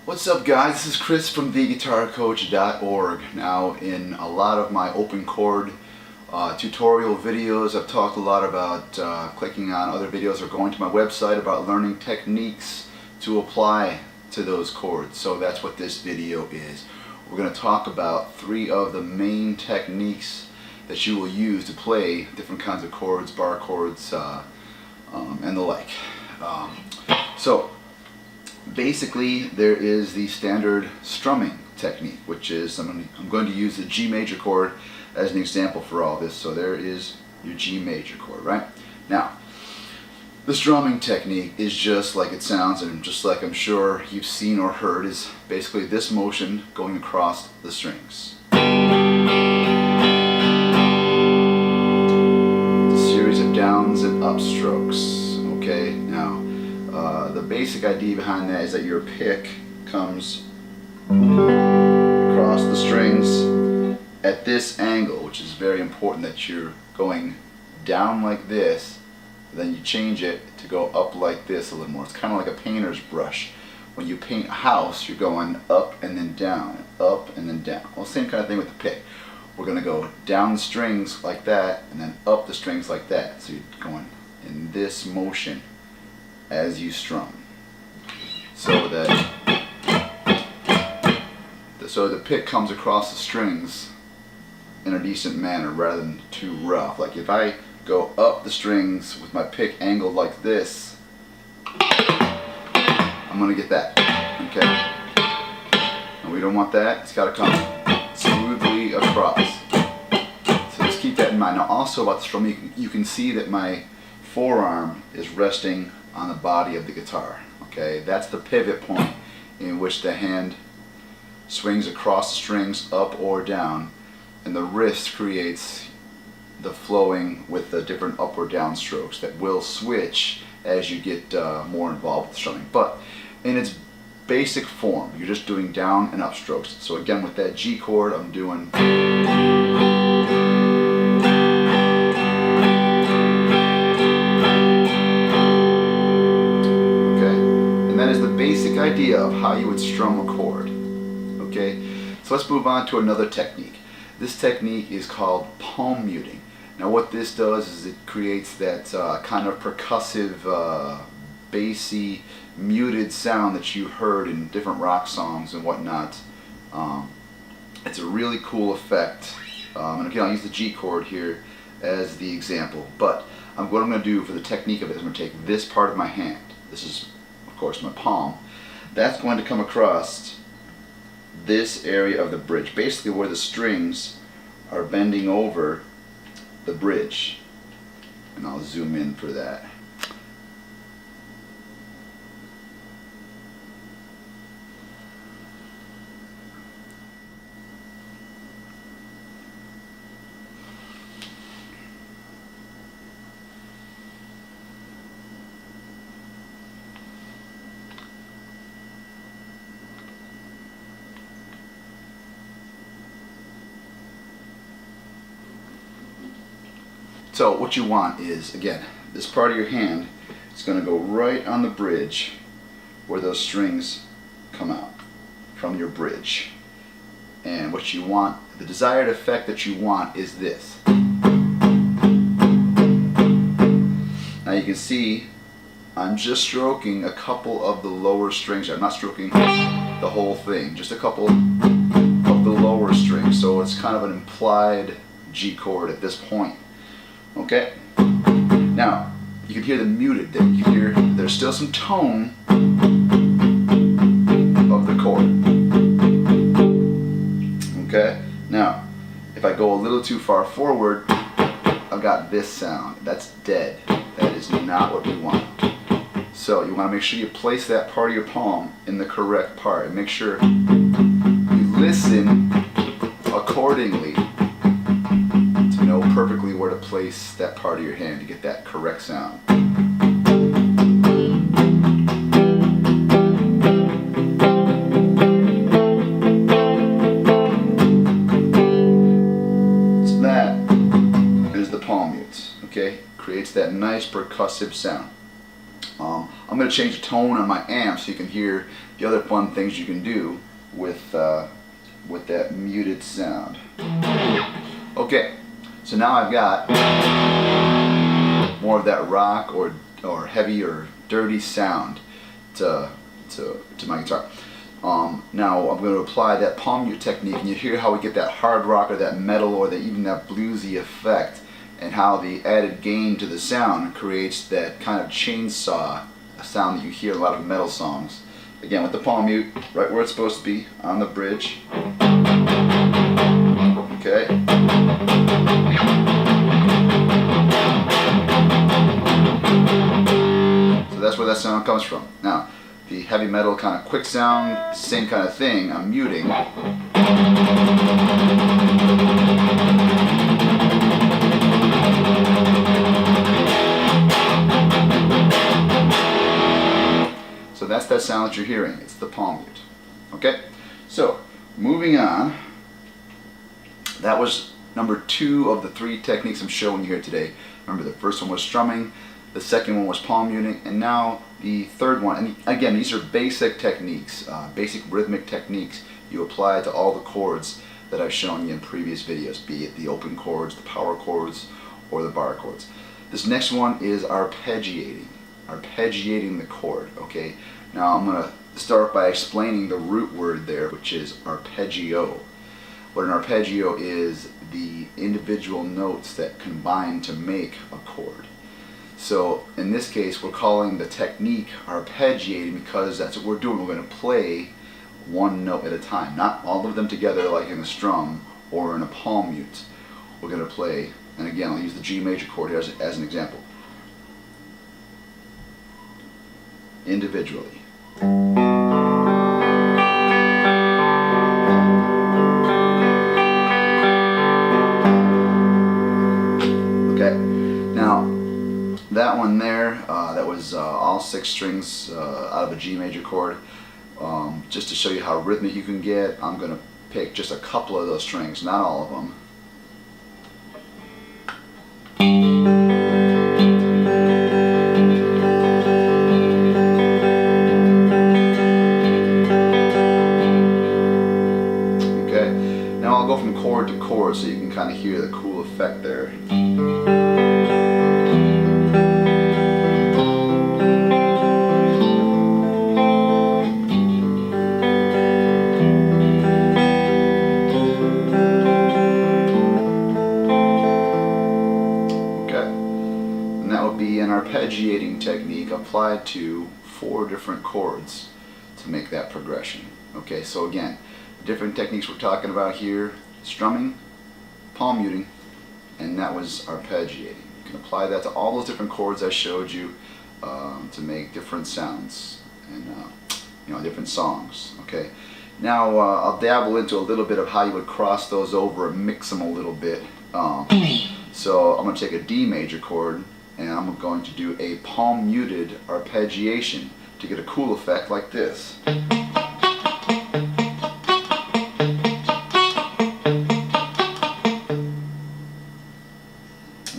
What's up guys, this is Chris from theguitarcoach.org. Now in a lot of my open chord tutorial videos I've talked a lot about clicking on other videos or going to my website about learning techniques to apply to those chords. So that's what this video is. We're going to talk about 3 of the main techniques that you will use to play different kinds of chords, bar chords, and the like. So basically there is the standard strumming technique, which is I'm going to use the G major chord as an example for all this. So there is your G major chord, right? Now the strumming technique is just like it sounds, and just like I'm sure you've seen or heard, is basically this motion going across the strings. It's a series of downs and upstrokes. Okay, now the basic idea behind that is that your pick comes across the strings at this angle, which is very important, that you're going down like this, then you change it to go up like this a little more. It's kind of like a painter's brush. When you paint a house, you're going up and then down, up and then down. Well, same kind of thing with the pick. We're going to go down the strings like that and then up the strings like that. So you're going in this motion as you strum, so that the pick comes across the strings in a decent manner rather than too rough. Like if I go up the strings with my pick angled like this, I'm gonna get that. Okay, and we don't want that. It's got to come smoothly across. So just keep that in mind. Now also about the strum, you can see that my forearm is resting on the body of the guitar. Okay, that's the pivot point in which the hand swings across the strings up or down, and the wrist creates the flowing with the different up or down strokes that will switch as you get more involved with strumming. But in its basic form, you're just doing down and up strokes. So again, with that G chord, I'm doing idea of how you would strum a chord. Okay, so let's move on to another technique. This technique is called palm muting. Now what this does is it creates that kind of percussive, bassy, muted sound that you heard in different rock songs and whatnot. It's a really cool effect. And again, I'll use the G chord here as the example, but what I'm going to do for the technique of it is I'm going to take this part of my hand. This is, of course, my palm. That's going to come across this area of the bridge, basically where the strings are bending over the bridge. And I'll zoom in for that. So what you want is, again, this part of your hand is going to go right on the bridge where those strings come out from your bridge. And what you want, the desired effect that you want, is this. Now you can see I'm just stroking a couple of the lower strings. I'm not stroking the whole thing, just a couple of the lower strings. So it's kind of an implied G chord at this point. Okay, now you can hear the muted there. You can hear there's still some tone of the chord. Okay, now if I go a little too far forward, I've got this sound. That's dead. That is not what we want. So you want to make sure you place that part of your palm in the correct part, and make sure you listen accordingly to know perfectly where to place that part of your hand to get that correct sound. So that is the palm mutes. Okay, creates that nice percussive sound. I'm going to change the tone on my amp so you can hear the other fun things you can do with that muted sound. Okay, so now I've got more of that rock or heavy or dirty sound to my guitar. Now I'm going to apply that palm mute technique, and you hear how we get that hard rock or that metal or even that bluesy effect, and how the added gain to the sound creates that kind of chainsaw sound that you hear in a lot of metal songs. Again, with the palm mute, right where it's supposed to be, on the bridge. Okay. So that's where that sound comes from. Now, the heavy metal kind of quick sound, same kind of thing, I'm muting. So that's that sound that you're hearing. It's the palm mute. Okay? So, moving on. That was number 2 of the 3 techniques I'm showing you here today. Remember, the first one was strumming, the second one was palm muting, and now the third one. And again, these are basic techniques, basic rhythmic techniques you apply to all the chords that I've shown you in previous videos, be it the open chords, the power chords, or the bar chords. This next one is arpeggiating the chord. Okay, now I'm going to start by explaining the root word there, which is arpeggio. What an arpeggio is the individual notes that combine to make a chord. So in this case, we're calling the technique arpeggiating because that's what we're doing. We're going to play one note at a time, not all of them together like in a strum or in a palm mute. We're going to play, and again, I'll use the G major chord here as an example, individually. That one there, that was all 6 strings out of a G major chord. Just to show you how rhythmic you can get, I'm going to pick just a couple of those strings, not all of them. Okay, now I'll go from chord to chord so you can kind of hear the cool effect there. An arpeggiating technique applied to 4 different chords to make that progression. Okay, so again, the different techniques we're talking about here: strumming, palm muting, and that was arpeggiating. You can apply that to all those different chords I showed you to make different sounds and different songs. Okay, now I'll dabble into a little bit of how you would cross those over and mix them a little bit. So I'm going to take a D major chord, and I'm going to do a palm muted arpeggiation to get a cool effect like this.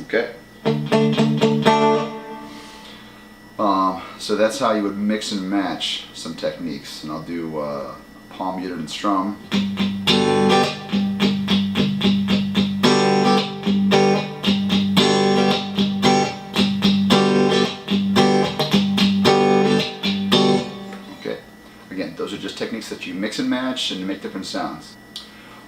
Okay. So that's how you would mix and match some techniques, and I'll do palm muted and strum. Those are just techniques that you mix and match and make different sounds.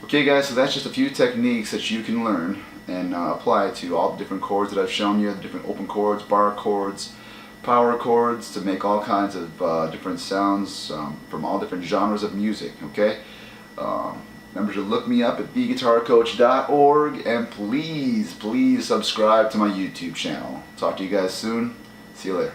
Okay guys, so that's just a few techniques that you can learn and apply to all the different chords that I've shown you, the different open chords, bar chords, power chords, to make all kinds of different sounds from all different genres of music. Okay, remember to look me up at theguitarcoach.org, and please subscribe to my YouTube channel. Talk to you guys soon. See you later.